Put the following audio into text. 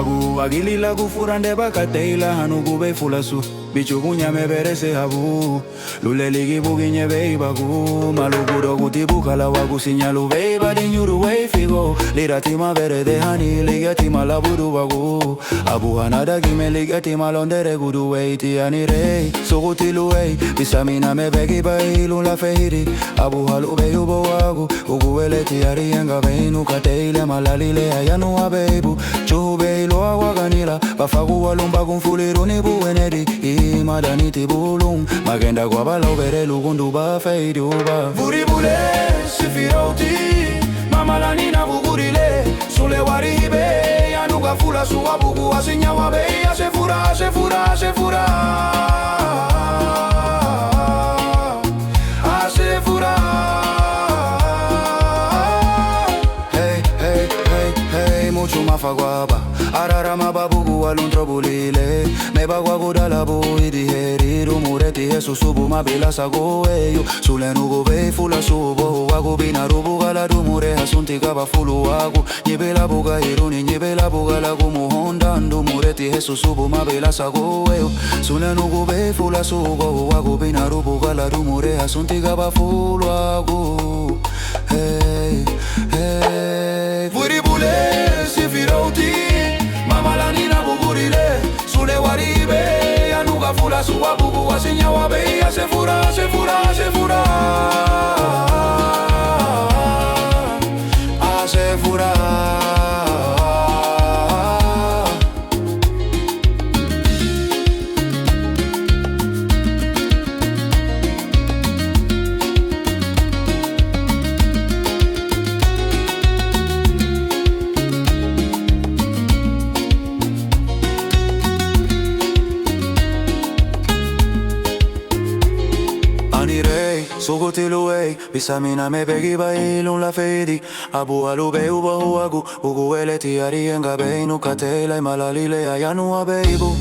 wagu agilila kufurande bakateila hanugu be fulasu bichu kunyame berese habu luleligi buginye be bagu maluguro kutibukala wagu sinyalu be badinyuru we figo liratima verede hani ligatima laburu wagu abu hanada kime ligatima londere gudu we tiani rei sugutilu we bisamina me begi bailu la fehiri abu halu be yubo wagu uguwele tiari yenga beinu kateile malalile ayanu abebu chube ilo awaganila bafagu walumba kumfuliru ni buwenedi madaniti bulung magenda kwa bala ubere lugundu ba feidi uba Vuribule sifirauti mamalani na bugurile sule waribe yanuga fula suwa bugu asinya wabe asefura asefura asefura asefura Hey hey hey hey mucho mafagwaba arara mababugu waluntro bulile mebagwa gudala buidi heriru mureti Yesu subu mabila sago eyo sulenugo be fula subo wagu binarubu gala dumure hasunti gaba fulu wagu nyibela buga iruni nyibela buga lagu muhonda ndumureti Yesu subu mabila sago eyo sulenugo be fula subo wagu binarubu gala dumure hasunti gaba fulu wagu hey hey Vuribule sifirauti mamalani na bugurile sule waribe yanuga fula suwa bugu wasinya wabe asefura asefura asefura asefura Sugutiluei, bisamina me begi bailun la feidi Abu alube uba huagu, uguele tiari enga beinu katela imalalile ayanu abeibu